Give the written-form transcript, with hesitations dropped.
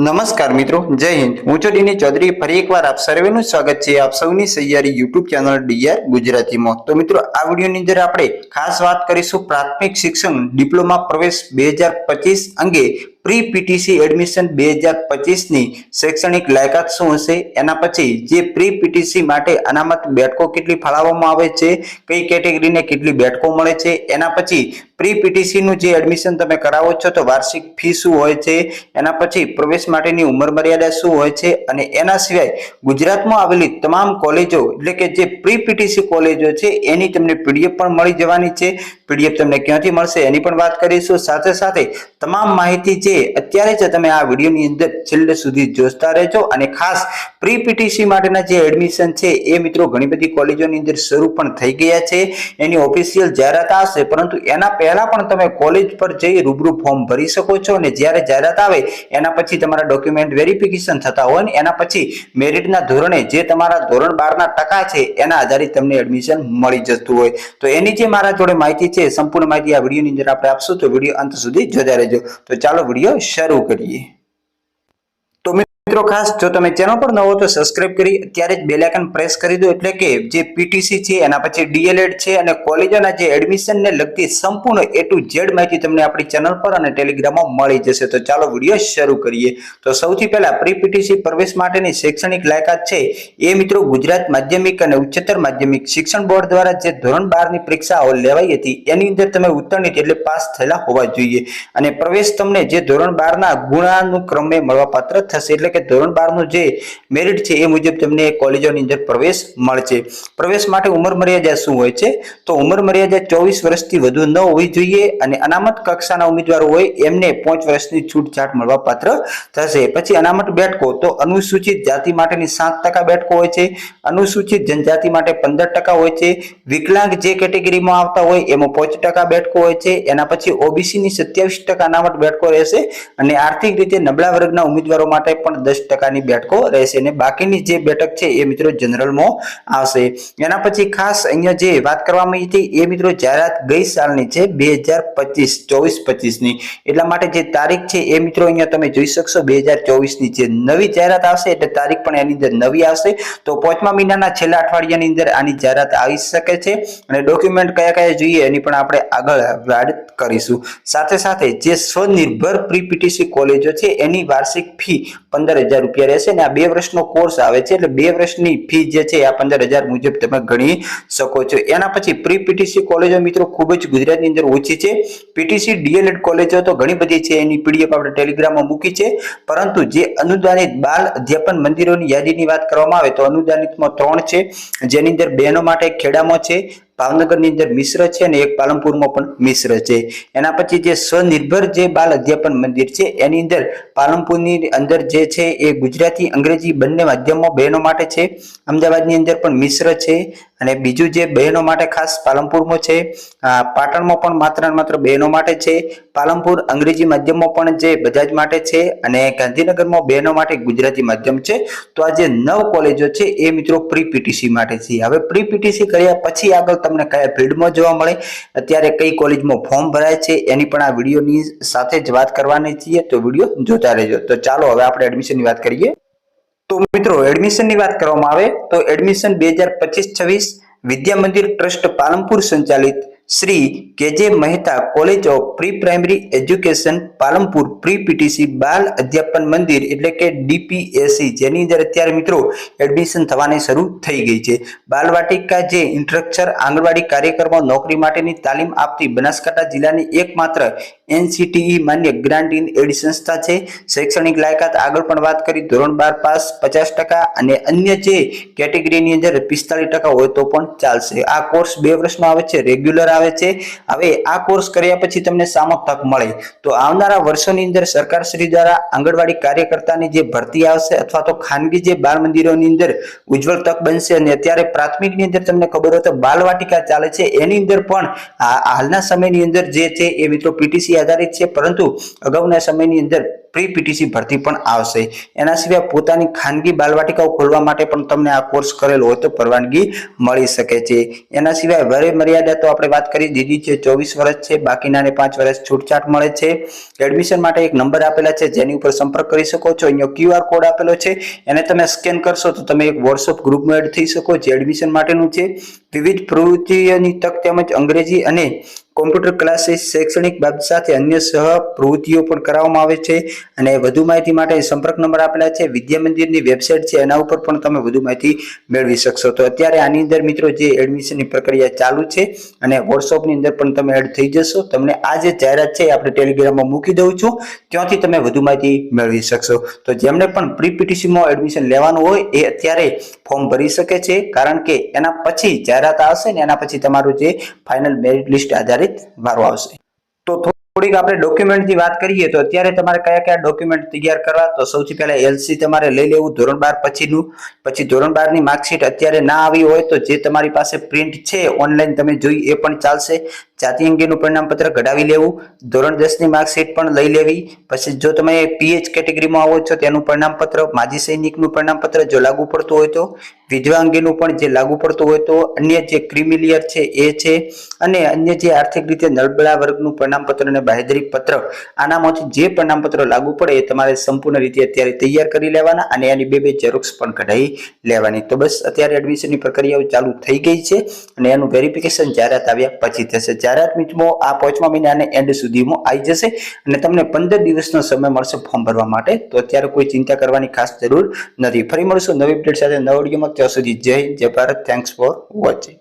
નમસ્કાર મિત્રો, જય હિન્દ। હું છું ડીની ચૌધરી। ફરી એકવાર આપ સર્વેનું સ્વાગત છે આપ સૌની સહિયારી યુટ્યુબ ચેનલ ડીઆર ગુજરાતીમાં। તો મિત્રો, આ વિડીયોની અંદર આપણે ખાસ વાત કરીશું પ્રાથમિક શિક્ષણ ડિપ્લોમા પ્રવેશ 2025 અંગે પ્રી પીટીસી એડમિશન 2025 ની શૈક્ષણિક લાયકાત શું હશે, એના પછી જે પ્રી પીટીસી માટે અનામત બેઠકો કેટલી ફાળવવામાં આવે છે, કઈ કેટેગરીને કેટલી બેઠકો મળે છે, એના પછી પ્રી પીટીસી નું જે એડમિશન તમે કરાવો છો તો વાર્ષિક ફી શું હોય છે, એના પછી પ્રવેશ માટેની ઉંમર મર્યાદા શું હોય છે, અને એના સિવાય ગુજરાતમાં આવેલી તમામ કોલેજો એટલે કે જે પ્રી પીટીસી કોલેજો છે એની તમને પીડીએફ પણ મળી જવાની છે। પીડીએફ તમને ક્યાંથી મળશે એની પણ વાત કરીશું। સાથે સાથે તમામ માહિતી જે અત્યારે જ તમે આ વિડીયોની અંદર છેલ્લે સુધી જોતા રહેજો। અને ખાસ પ્રી પીટીસી માટેના જે એડમિશન છે એ મિત્રો ઘણી બધી કોલેજોની અંદર શરૂ પણ થઈ ગયા છે, એની ઓફિશિયલ જાહેરાત આવશે, પરંતુ એના પહેલા પણ તમે કોલેજ પર જઈ રૂબરૂ ફોર્મ ભરી શકો છો। અને જ્યારે જાહેરાત આવે એના પછી તમારા ડોક્યુમેન્ટ વેરિફિકેશન થતા હોય ને એના પછી મેરિટના ધોરણે જે તમારા ધોરણ 12 ના ટકા છે એના આધારે તમને એડમિશન મળી જતું હોય। તો એની જે મારા જોડે માહિતી છે, સંપૂર્ણ માહિતી આ વિડીયોની અંદર આપણે આપશું, તો વિડીયો અંત સુધી જોતા રહેજો। તો ચાલો વિડીયો શરૂ કરીએ। તો મિત્રો, ખાસ જો તમે ચેનલ પર નવો તો સબસ્ક્રાઇબ કરી અત્યારે જ બેલ આઇકન પ્રેસ કરી દો, એટલે કે જે પીટીસી છે એના પછી ડીએલએડ છે અને કોલેજોના જે એડમિશન ને લગતી સંપૂર્ણ A to Z માહિતી તમને આપણી ચેનલ પર અને ટેલિગ્રામમાં મળી જશે। તો ચાલો વિડીયો શરૂ કરીએ। તો સૌથી પહેલા પ્રી પીટીસી પ્રવેશ માટેની શૈક્ષણિક લાયકાત છે એ મિત્રો ગુજરાત માધ્યમિક અને ઉચ્ચતર માધ્યમિક શિક્ષણ બોર્ડ દ્વારા જે ધોરણ 12 ની પરીક્ષાઓ લેવાઈ હતી એની અંદર તમે ઉત્તીર્ણ એટલે પાસ થયેલા હોવા જોઈએ। અને પ્રવેશ તમને જે ધોરણ 12 ના ગુણાનુક્રમે મળવાપાત્ર થશે, એટલે કે ધોરણ 12 નું જે મેરિટ છે એ મુજબ તમને કોલેજોની અંદર પ્રવેશ મળશે। પ્રવેશ માટે ઉંમર મર્યાદા શું હોય છે, તો ઉંમર મર્યાદા 24 વર્ષથી વધુ ન હોવી જોઈએ અને અનામત કક્ષાના ઉમેદવારો હોય એમને 5 વર્ષની છૂટછાટ મળવાપાત્ર થશે। પછી અનામત બેઠકો, તો અનુસૂચિત જાતિ માટેની 7% બેઠકો હોય છે, અનુસૂચિત જનજાતિ માટે 15% હોય છે, વિકલાંગ જે કેટેગરીમાં આવતા હોય એમાં 5% બેઠકો હોય છે, એના પછી ઓબીસી ની 27% અનામત બેઠકો રહેશે અને આર્થિક રીતે નબળા વર્ગના ઉમેદવારો માટે પણ 10% ની બેઠકો રહેશે અને બાકીની જે બેઠક છે એ મિત્રો જનરલમાં આવશે। એના પછી ખાસ અહીંયા જે વાત કરવામાં આવી હતી એ મિત્રો જાહેરાત ગઈ સાલની છે 2024-25 ની, એટલા માટે જે તારીખ છે એ મિત્રો અહીંયા તમે જોઈ શકશો 2024 ની જે નવી જાહેરાત આવશે એટલે તારીખ પણ એની અંદર નવી આવશે। તો 5મા મહિનાના છેલ્લા અઠવાડિયાની અંદર આની જાહેરાત આવી શકે છે અને ડોક્યુમેન્ટ કયા કયા જોઈએ એની પણ આપણે આગળ વાત કરીશું। સાથે સાથે જે સ્વનિર્ભર પ્રી પીટીસી કોલેજો છે એની વાર્ષિક ફી 15,000 રૂપિયા રહેશે અને આ 2 વર્ષનો કોર્સ આવે છે, એટલે 2 વર્ષની ફી જે છે આ 15,000 મુજબ તમે ગણી શકો છો। એના પછી પ્રી પીટીસી કોલેજો મિત્રો ખૂબ જ ગુજરાતની અંદર ઓછી છે। પીટીસી ડીએલએડ કોલેજો તો ઘણી બધી છે, એની પીડીએફ આપણે ટેલિગ્રામમાં મૂકી છે, પરંતુ જે અનુદાનિત બાલ અધ્યાપન મંદિરોની યાદીની વાત કરવામાં આવે તો અનુદાનિતમાં 3 છે, જેની અંદર બહેનો માટે ખેડામાં છે, ભાવનગરની અંદર મિશ્ર છે અને એક પાલનપુરમાં પણ મિશ્ર છે। એના પછી જે સ્વનિર્ભર જે બાલ અધ્યાપન મંદિર છે એની અંદર પાલનપુરની અંદર જે છે એ ગુજરાતી અંગ્રેજી બંને માધ્યમમાં બહેનો માટે છે, અમદાવાદની અંદર પણ મિશ્ર છે અને બીજું જે બહેનો માટે ખાસ પાલનપુરમાં છે, પાટણમાં પણ માત્ર બહેનો માટે છે, પાલનપુર અંગ્રેજી માધ્યમમાં પણ જે બજાજ માટે છે અને ગાંધીનગરમાં બહેનો માટે ગુજરાતી માધ્યમ છે। તો આ જે 9 કોલેજો છે એ મિત્રો પ્રી પીટીસી માટે છે। હવે પ્રી પીટીસી કર્યા પછી આગળ તમને કયા ફિલ્ડમાં જોવા મળે, અત્યારે કઈ કોલેજમાં ફોર્મ ભરાય છે એની પણ આ વિડીયોની સાથે જ વાત કરવાની છીએ, તો વિડીયો જોતા રહેજો। તો ચાલો હવે આપણે એડમિશનની વાત કરીએ। તો મિત્રો, એડમિશનની વાત કરવામાં આવે તો એડમિશન 2025-26 વિદ્યા મંદિર ટ્રસ્ટ પાલનપુર સંચાલિત શ્રી કેજે Mehta college of pre primary education Palanpur pre PTC બાલ અધ્યાપન મંદિર એટલે કે ડીપીએસસી, જેની અંદર અત્યારે મિત્રો એડમિશન થવાની શરૂ થઈ ગઈ છે। બાલવાટિકા જે ઇન્સ્ટ્રક્ટર આંગણવાડી કાર્યક્રમો નોકરી માટેની તાલીમ આપતી બનાસકાંઠા જિલ્લાની એકમાત્ર NCTE માન્ય ગ્રાન્ટ ઇન એડ સંસ્થા છે। શૈક્ષણિક લાયકાત આગળ પણ વાત કરી, ધોરણ 12 પાસ 50% અને અન્ય જે કેટેગરીની અંદર 45% હોય તો પણ ચાલશે। આ કોર્સ 2 વર્ષનો આવે છે, રેગ્યુલર આવે છે। હવે આ કોર્સ કર્યા પછી તમને સામો તક મળે તો આવનારા વર્ષોની અંદર સરકારશ્રી દ્વારા આંગણવાડી કાર્યકર્તાની જે ભરતી આવશે અથવા તો ખાનગી જે બાળ મંદિરોની અંદર ઉજ્જવળ તક બનશે। અને અત્યારે પ્રાથમિકની અંદર તમને ખબર હોય તો બાલવાટિકા ચાલે છે, એની અંદર પણ હાલના સમયની અંદર જે છે એ મિત્રો પીટીસી આધારિત છે, પરંતુ અગાઉના સમયની અંદર પ્રી પીટીસી ભરતી પણ આવશે. એના સિવાય પોતાની ખાનગી બાલવાટિકાઓ ખોલવા માટે પણ તમને આ કોર્સ કરેલો હોય તો પરવાનગી મળી શકે છે. એના સિવાય વય મર્યાદા તો આપણે વાત કરી દીધી છે, 24 વર્ષ છે, બાકીનાને 5 વર્ષ છૂટછાટ મળે છે. એડમિશન માટે એક નંબર આપેલા છે જેની ઉપર સંપર્ક કરી શકો છો. અહીંયા QR કોડ આપેલો છે, એને તમે સ્કેન કરશો તો તમે એક WhatsApp ગ્રુપમાં એડ થઈ શકો. જે એડમિશન માટેનું છે. વિવિધ પ્રવૃત્તિઓની તક તેમજ અંગ્રેજી અને કોમ્પ્યુટર ક્લાસીસ, શૈક્ષણિક બાબત સાથે અન્ય સહ પ્રવૃત્તિઓ પણ કરાવવામાં આવે છે. અને વધુ માહિતી માટે સંપર્ક નંબર આપેલા છે. વિદ્યા મંદિરની વેબસાઇટ છે, એના ઉપર પણ તમે વધુ માહિતી મેળવી શકશો. તો અત્યારે આની અંદર મિત્રો જે એડમિશનની પ્રક્રિયા ચાલુ છે અને WhatsAppની અંદર પણ તમે એડ થઈ જશો. તમને આ જે જાહેરાત છે આપણે ટેલિગ્રામમાં મૂકી દઉં છું, ત્યાંથી તમે વધુ માહિતી મેળવી શકશો. તો જેમને પણ પ્રી પીટીસીમાં એડમિશન લેવાનું હોય એ અત્યારે ફોર્મ ભરી શકે છે, કારણ કે એના પછી જાહેરાત આવશે ને એના પછી તમારું જે ફાઇનલ મેરિટ લિસ્ટ આધારિત વારો આવશે. તો થોડીક આપણે ડોક્યુમેન્ટની વાત કરીએ તો અત્યારે તમારે કયા કયા ડોક્યુમેન્ટ તૈયાર કરવા, તો સૌથી પહેલા LC તમારે લઈ લેવું ધોરણ 12 પછીનું. પછી ધોરણ 12 ની માર્કશીટ અત્યારે ના આવી હોય તો જે તમારી પાસે પ્રિન્ટ છે ઓનલાઈન તમે જોઈ એ પણ ચાલશે. જાતિ અંગેનું પ્રમાણપત્ર કઢાવી લેવું. ધોરણ 10 ની માર્કશીટ પણ લઈ લેવી. પછી જો તમે PH કેટેગરીમાં આવો છો તેનું પ્રમાણપત્ર, માજી સૈનિકનું પ્રમાણપત્ર જો લાગુ પડતું હોય તો, વિધવા અંગેનું પણ જે લાગુ પડતું હોય તો, અન્ય જે ક્રિમિલિયર છે એ છે, અને અન્ય જે આર્થિક રીતે નબળા વર્ગનું પ્રમાણપત્ર અને બાંહેધરી પત્ર, આનામાંથી જે પ્રમાણપત્ર લાગુ પડે એ તમારે સંપૂર્ણ રીતે અત્યારે તૈયાર કરી લેવાના અને એની બે ઝેરોક્સ પણ કઢાવી લેવાની. તો બસ અત્યારે એડમિશનની પ્રક્રિયાઓ ચાલુ થઈ ગઈ છે અને એનું વેરિફિકેશન જાહેરાત આવ્યા પછી થશે. જાહેરાત મિત્રો આ 5મા મહિનાને એન્ડ સુધીમાં આવી જશે અને તમને 15 દિવસનો સમય મળશે ફોર્મ ભરવા માટે. તો અત્યારે કોઈ ચિંતા કરવાની ખાસ જરૂર નથી. ફરી મળશું નવી અપડેટ સાથે નવા વિડીયોમાં. ત્યાં સુધી જય હિન્દ, જય ભારત. Thanks for watching.